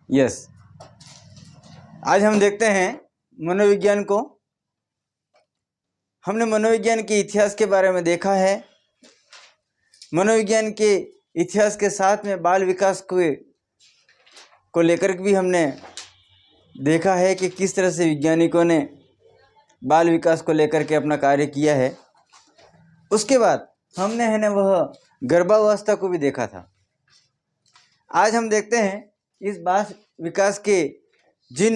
Yes, आज हम देखते हैं मनोविज्ञान को। हमने मनोविज्ञान के इतिहास के बारे में देखा है। मनोविज्ञान के इतिहास के साथ में बाल विकास को लेकर भी हमने देखा है कि किस तरह से वैज्ञानिकों ने बाल विकास को लेकर के अपना कार्य किया है। उसके बाद हमने है ना वह गर्भावस्था को भी देखा था। आज हम देखते हैं इस बाल विकास के जिन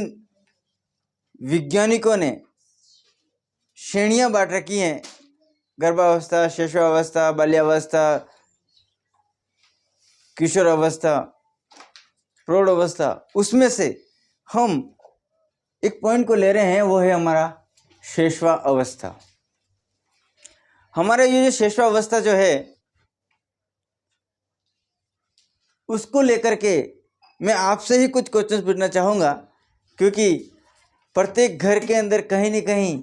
वैज्ञानिकों ने श्रेणियां बांट रखी हैं, गर्भावस्था, शिशुअवस्था, बाल्यावस्था, किशोर अवस्था, प्रौढ़ अवस्था, उसमें से हम एक पॉइंट को ले रहे हैं, वो है हमारा शिशुअवस्था। हमारा ये जो शिशुअवस्था जो है उसको लेकर के मैं आपसे ही कुछ क्वेश्चंस पूछना चाहूँगा, क्योंकि प्रत्येक घर के अंदर कहीं न कहीं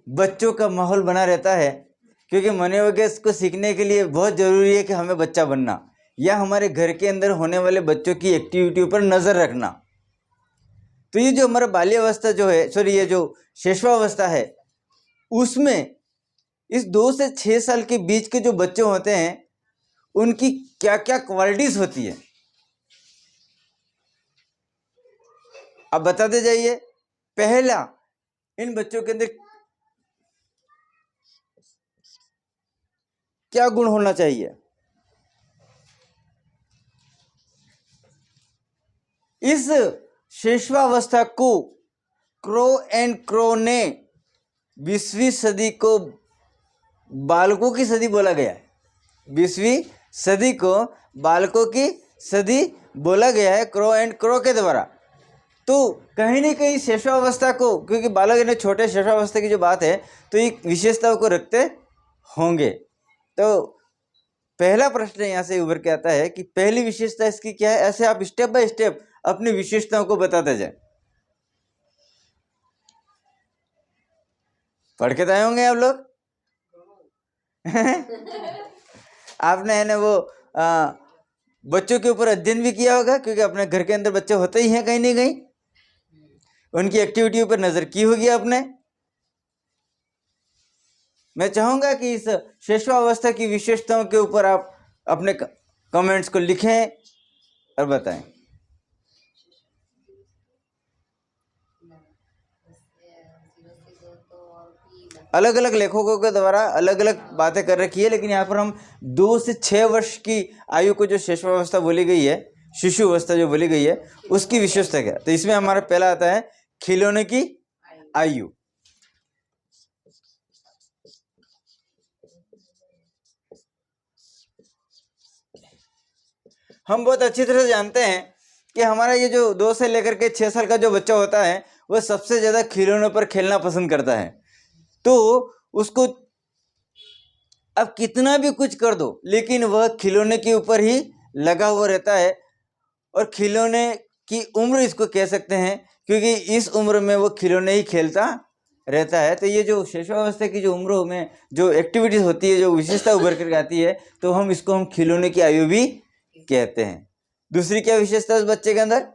बच्चों का माहौल बना रहता है। क्योंकि मनोविज्ञान को सीखने के लिए बहुत ज़रूरी है कि हमें बच्चा बनना या हमारे घर के अंदर होने वाले बच्चों की एक्टिविटी पर नज़र रखना। तो ये जो हमारा बाल्यावस्था जो है, ये जो शिशुअवस्था है, उसमें इस 2 से 6 साल के बीच के जो बच्चे होते हैं उनकी क्या क्या क्वालिटीज़ होती है, आप बताते जाइए। पहला, इन बच्चों के अंदर क्या गुण होना चाहिए? इस शिशुअवस्था को क्रो एंड क्रो ने 20वीं सदी को बालकों की सदी बोला गया है। 20वीं सदी को बालकों की सदी बोला गया है क्रो एंड क्रो के द्वारा। तो कहीं न कहीं शिशुअवस्था को, क्योंकि बालक ने छोटे शिशुअवस्था की जो बात है तो ये विशेषताओं को रखते होंगे। तो पहला प्रश्न यहाँ से उभर के आता है कि पहली विशेषता इसकी क्या है। ऐसे आप स्टेप बाय स्टेप अपनी विशेषताओं को बताते जाए। पढ़ के तो आए होंगे आप लोग। आपने है ना वो बच्चों के ऊपर अध्ययन भी किया होगा, क्योंकि अपने घर के अंदर बच्चे होते ही हैं कहीं ना कहीं। उनकी एक्टिविटी पर नजर की होगी आपने। मैं चाहूंगा कि इस शिशुअवस्था की विशेषताओं के ऊपर आप अपने कमेंट्स को लिखें और बताएं। अलग अलग लेखकों के द्वारा अलग अलग बातें कर रखी है, लेकिन यहाँ पर हम 2 से 6 वर्ष की आयु को जो शिशुअवस्था बोली गई है, शिशुअवस्था जो बोली गई है, उसकी विशेषता क्या? तो इसमें हमारा पहला आता है खिलौने की आयु। हम बहुत अच्छी तरह से जानते हैं कि हमारा ये जो 2 से लेकर के 6 साल का जो बच्चा होता है वह सबसे ज़्यादा खिलौनों पर खेलना पसंद करता है। तो उसको अब कितना भी कुछ कर दो, लेकिन वह खिलौने के ऊपर ही लगा हुआ रहता है। और खिलौने की उम्र इसको कह सकते हैं, क्योंकि इस उम्र में वो खिलौने ही खेलता रहता है। तो ये जो शिशुअवस्था की जो उम्र में जो एक्टिविटीज होती है, जो विशेषता उभर कर आती है, तो हम इसको खिलौने की आयु भी कहते हैं। दूसरी क्या विशेषता है उस बच्चे के अंदर?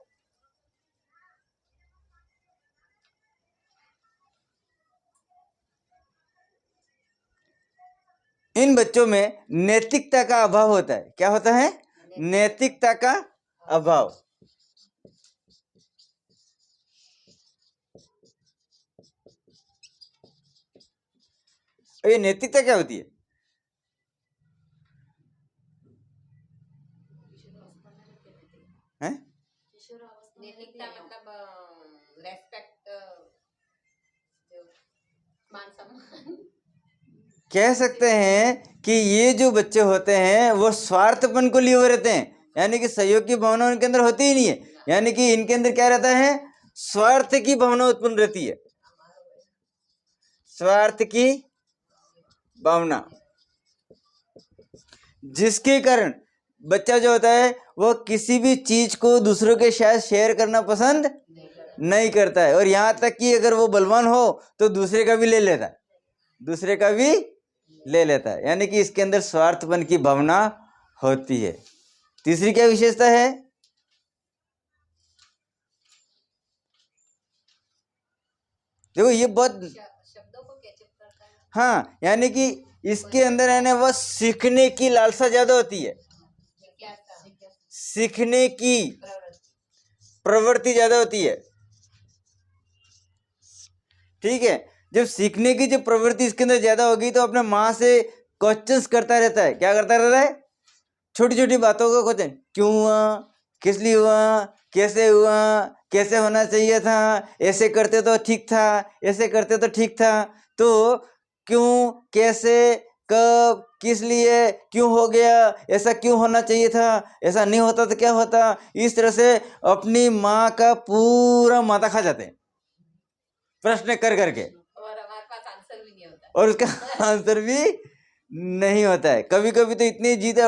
इन बच्चों में नैतिकता का अभाव होता है। क्या होता है? नैतिकता का अभाव। ये नैतिकता क्या होती है? हैं? नैतिकता मतलब रेस्पेक्ट, मान सम्मान। कह सकते हैं कि ये जो बच्चे होते हैं वो स्वार्थपन को लिए हुए रहते हैं, यानी कि सहयोग की भावना उनके अंदर होती ही नहीं है। यानी कि इनके अंदर क्या रहता है? स्वार्थ की भावना उत्पन्न रहती है, स्वार्थ की भावना, जिसके कारण बच्चा जो होता है वो किसी भी चीज को दूसरों के साथ शेयर करना पसंद नहीं करता है। और यहाँ तक कि अगर वो बलवान हो तो दूसरे का भी ले लेता है, दूसरे का भी ले लेता है। यानी कि इसके अंदर स्वार्थपन की भावना होती है। तीसरी क्या विशेषता है? देखो ये बहुत, शब्दों को कैचअप करता है। हाँ, यानी कि इसके अंदर है ना वह सीखने की लालसा ज्यादा होती है, सीखने की प्रवृत्ति ज्यादा होती है। ठीक है, जब सीखने की जो प्रवृत्ति इसके अंदर ज्यादा होगी तो अपने माँ से क्वेश्चंस करता रहता है। क्या करता रहता है? छोटी छोटी बातों का क्वेश्चन, क्यों हुआ, किस लिए हुआ, कैसे हुआ, कैसे होना चाहिए था, ऐसे करते तो ठीक था, ऐसे करते तो ठीक था। तो क्यों, कैसे, कब, किस लिए, क्यों हो गया, ऐसा क्यों होना चाहिए था, ऐसा नहीं होता तो क्या होता, इस तरह से अपनी माँ का पूरा माथा खा जाते हैं प्रश्न कर करके, और हमारे पास आंसर भी नहीं होता। और उसका आंसर भी नहीं होता है। कभी कभी तो इतनी जीत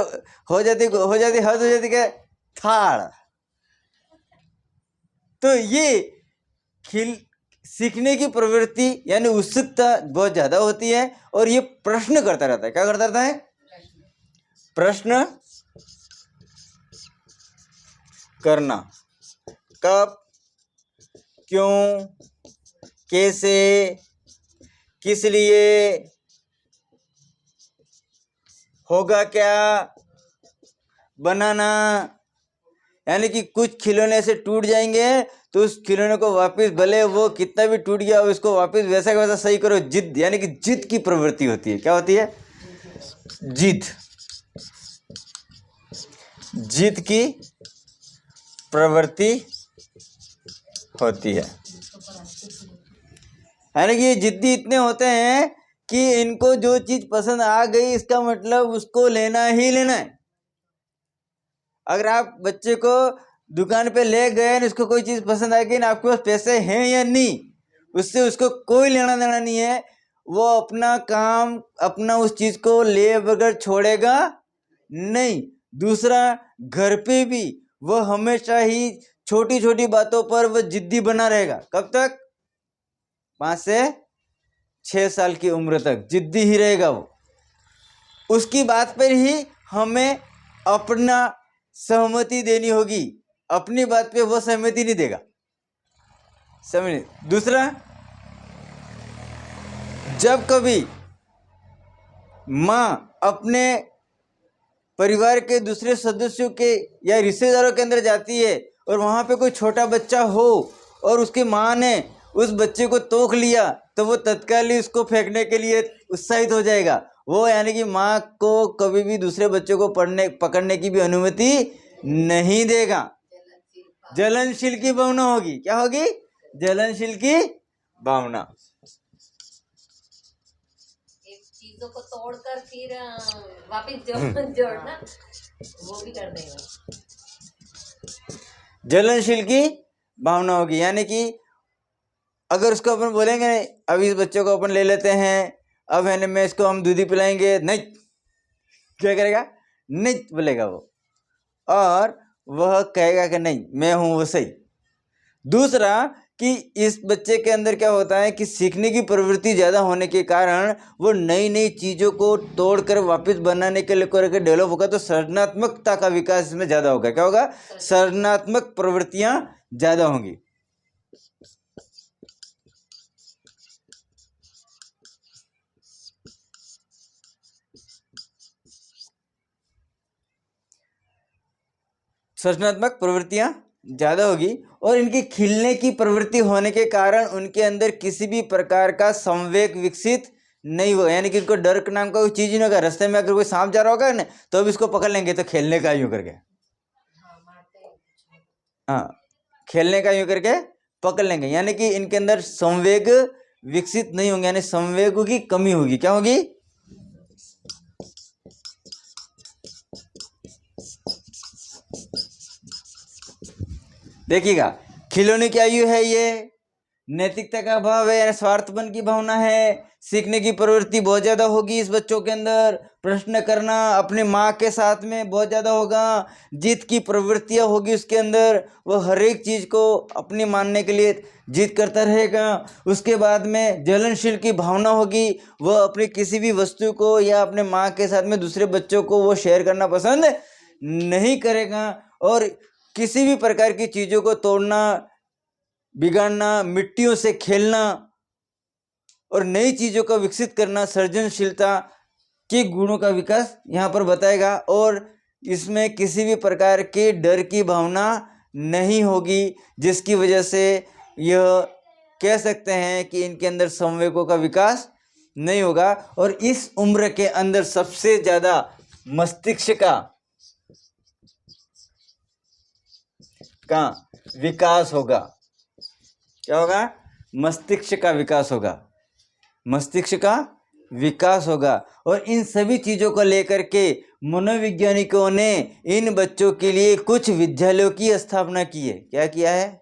हो जाती हद हो जाती क्या, थाड़। तो ये सीखने की प्रवृत्ति यानी उत्सुकता बहुत ज्यादा होती है, और ये प्रश्न करता रहता है। क्या करता रहता है? प्रश्न करना। कब, क्यों, कैसे, किस लिए, होगा क्या, बनाना। यानी कि कुछ खिलौने से टूट जाएंगे तो उस खिलौने को वापस, भले वो कितना भी टूट गया उसको वापस वैसा का वैसा सही करो। जिद, यानी कि जिद की प्रवृत्ति होती है। क्या होती है? जिद। जिद की प्रवृत्ति होती है। यानी कि ये जिद्दी इतने होते हैं कि इनको जो चीज पसंद आ गई इसका मतलब उसको लेना ही लेना है। अगर आप बच्चे को दुकान पे ले गए और उसको कोई चीज पसंद आ गई ना, आपके पास पैसे हैं या नहीं, उससे उसको कोई लेना देना नहीं है। वो अपना काम, अपना उस चीज को ले बगैर छोड़ेगा नहीं। दूसरा, घर पे भी वो हमेशा ही छोटी छोटी बातों पर वो जिद्दी बना रहेगा। कब तक? 5 से 6 साल की उम्र तक जिद्दी ही रहेगा वो। उसकी बात पर ही हमें अपना सहमति देनी होगी, अपनी बात पे वो सहमति नहीं देगा। समझ? दूसरा, जब कभी माँ अपने परिवार के दूसरे सदस्यों के या रिश्तेदारों के अंदर जाती है और वहां पे कोई छोटा बच्चा हो और उसकी माँ ने उस बच्चे को तोख लिया, तो वो तत्काल ही उसको फेंकने के लिए उत्साहित हो जाएगा। वो यानी कि माँ को कभी भी दूसरे बच्चों को पकड़ने की भी अनुमति नहीं देगा। जलनशील की भावना होगी। क्या होगी? जलनशील की भावना। चीजों को तोड़कर फिर वापस जोड़ना, वो भी कर देगा। जलनशील की भावना होगी, यानी कि अगर उसको अपन बोलेंगे अब इस बच्चे को अपन ले लेते हैं, अब है ना मैं इसको हम दूधी पिलाएंगे, नहीं, क्या करेगा? नहीं बोलेगा वो, और वह कहेगा कि नहीं मैं हूं वो सही। दूसरा कि इस बच्चे के अंदर क्या होता है कि सीखने की प्रवृत्ति ज़्यादा होने के कारण वो नई नई चीज़ों को तोड़कर वापस बनाने के लिए करके डेवलप होगा, तो सृजनात्मकता का विकास इसमें ज़्यादा होगा। क्या होगा? सृजनात्मक प्रवृत्तियां ज़्यादा होंगी। सृजनात्मक प्रवृत्तियां ज़्यादा होगी, और इनकी खिलने की प्रवृत्ति होने के कारण उनके अंदर किसी भी प्रकार का संवेग विकसित नहीं होगा। यानी कि इनको डर नाम का कोई चीज़ ही नहीं होगा। रास्ते में अगर कोई सांप जा रहा होगा ना तो अब इसको पकड़ लेंगे, तो खेलने का यूँ करके, हाँ, खेलने का यूँ करके पकड़ लेंगे। यानी कि इनके अंदर संवेग विकसित नहीं होंगे, यानी संवेगों की कमी होगी। क्या होगी? देखिएगा, खिलौने की आयु है ये, नैतिकता का अभाव है, यानी स्वार्थपन की भावना है, सीखने की प्रवृत्ति बहुत ज़्यादा होगी इस बच्चों के अंदर, प्रश्न करना अपनी माँ के साथ में बहुत ज़्यादा होगा, जिद की प्रवृत्तियाँ होगी उसके अंदर, वो हर एक चीज़ को अपनी मानने के लिए जिद करता रहेगा। उसके बाद में जलनशील की भावना होगी, वह अपनी किसी भी वस्तु को या अपने माँ के साथ में दूसरे बच्चों को वो शेयर करना पसंद नहीं करेगा, और किसी भी प्रकार की चीज़ों को तोड़ना, बिगाड़ना, मिट्टियों से खेलना, और नई चीज़ों का विकसित करना, सृजनशीलता के गुणों का विकास यहाँ पर बताएगा। और इसमें किसी भी प्रकार के डर की भावना नहीं होगी, जिसकी वजह से यह कह सकते हैं कि इनके अंदर संवेगों का विकास नहीं होगा। और इस उम्र के अंदर सबसे ज़्यादा मस्तिष्क का विकास होगा। क्या होगा? मस्तिष्क का विकास होगा, मस्तिष्क का विकास होगा। और इन सभी चीज़ों को लेकर के मनोवैज्ञानिकों ने इन बच्चों के लिए कुछ विद्यालयों की स्थापना की है। क्या किया है?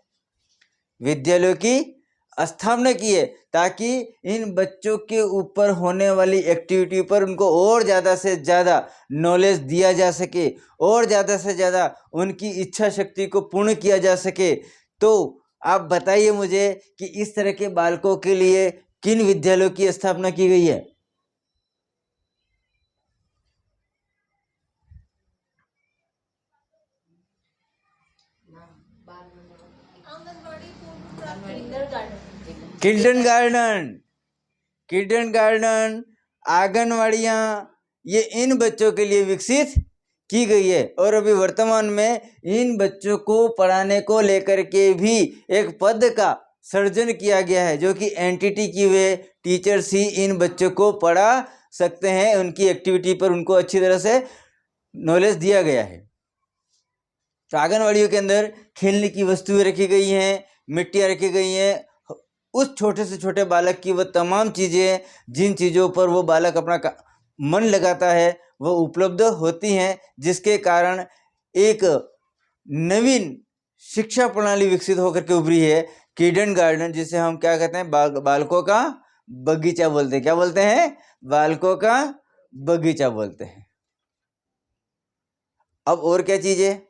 विद्यालयों की स्थापना की है, ताकि इन बच्चों के ऊपर होने वाली एक्टिविटी पर उनको और ज़्यादा से ज़्यादा नॉलेज दिया जा सके, और ज़्यादा से ज़्यादा उनकी इच्छा शक्ति को पूर्ण किया जा सके। तो आप बताइए मुझे कि इस तरह के बालकों के लिए किन विद्यालयों की स्थापना की गई है? किंडरगार्टन, आंगनवाड़ियाँ, ये इन बच्चों के लिए विकसित की गई है। और अभी वर्तमान में इन बच्चों को पढ़ाने को लेकर के भी एक पद का सृजन किया गया है, जो कि एनटीटी की वे टीचर्स ही इन बच्चों को पढ़ा सकते हैं। उनकी एक्टिविटी पर उनको अच्छी तरह से नॉलेज दिया गया है। तो आंगनवाड़ियों के अंदर खेलने की वस्तुएं रखी गई हैं, मिट्टियाँ रखी गई हैं। उस छोटे से छोटे बालक की वह तमाम चीज़ें, जिन चीज़ों पर वो बालक अपना मन लगाता है, वह उपलब्ध होती हैं, जिसके कारण एक नवीन शिक्षा प्रणाली विकसित होकर के उभरी है, किंडरगार्टन, जिसे हम क्या कहते हैं? बालकों का बगीचा बोलते हैं। क्या बोलते हैं? बालकों का बगीचा बोलते हैं। अब और क्या चीज़ें,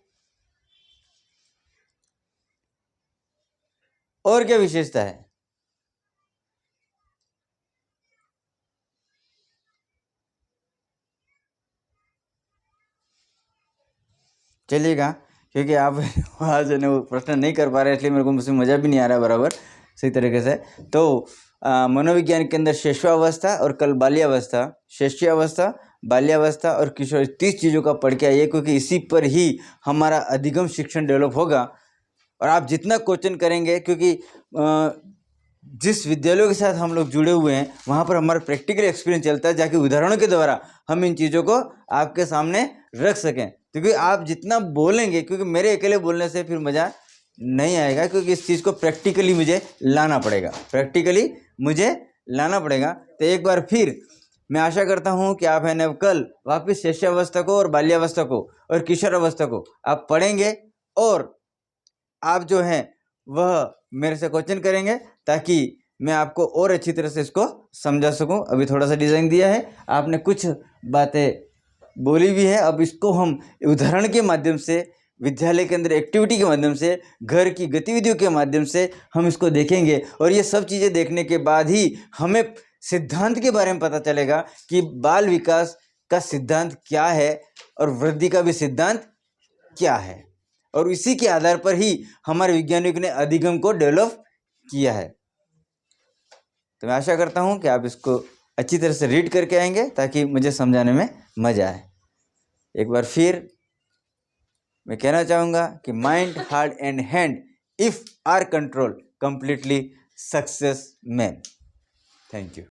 और क्या विशेषता है? चलिएगा, क्योंकि आप आज ने वो प्रश्न नहीं कर पा रहे, इसलिए मेरे को मुझसे मज़ा भी नहीं आ रहा बराबर सही तरीके से। तो मनोविज्ञान के अंदर शैशवावस्था और कल बाल्यावस्था, शैशवावस्था, बाल्यावस्था और किशोर, 30 चीज़ों का पढ़ के आइए, क्योंकि इसी पर ही हमारा अधिगम शिक्षण डेवलप होगा। और आप जितना क्वेश्चन करेंगे, क्योंकि जिस विद्यालयों के साथ हम लोग जुड़े हुए हैं, वहाँ पर हमारा प्रैक्टिकल एक्सपीरियंस चलता है, जाकि उदाहरणों के द्वारा हम इन चीज़ों को आपके सामने रख सकें। क्योंकि आप जितना बोलेंगे, क्योंकि मेरे अकेले बोलने से फिर मज़ा नहीं आएगा, क्योंकि इस चीज़ को प्रैक्टिकली मुझे लाना पड़ेगा, प्रैक्टिकली मुझे लाना पड़ेगा। तो एक बार फिर मैं आशा करता हूँ कि आप है ना कल वापस शैशवावस्था को और बाल्यावस्था को और किशोरावस्था को आप पढ़ेंगे, और आप जो हैं वह मेरे से क्वेश्चन करेंगे, ताकि मैं आपको और अच्छी तरह से इसको समझा सकूं। अभी थोड़ा सा डिज़ाइन दिया है, आपने कुछ बातें बोली भी है। अब इसको हम उदाहरण के माध्यम से, विद्यालय के अंदर एक्टिविटी के माध्यम से, घर की गतिविधियों के माध्यम से हम इसको देखेंगे। और ये सब चीज़ें देखने के बाद ही हमें सिद्धांत के बारे में पता चलेगा कि बाल विकास का सिद्धांत क्या है और वृद्धि का भी सिद्धांत क्या है। और इसी के आधार पर ही हमारे वैज्ञानिकों ने अधिगम को डेवलप किया है। तो मैं आशा करता हूँ कि आप इसको अच्छी तरह से रीड करके आएंगे, ताकि मुझे समझाने में मज़ा आए। एक बार फिर मैं कहना चाहूँगा कि mind, heart and hand if are control, completely success man. Thank you.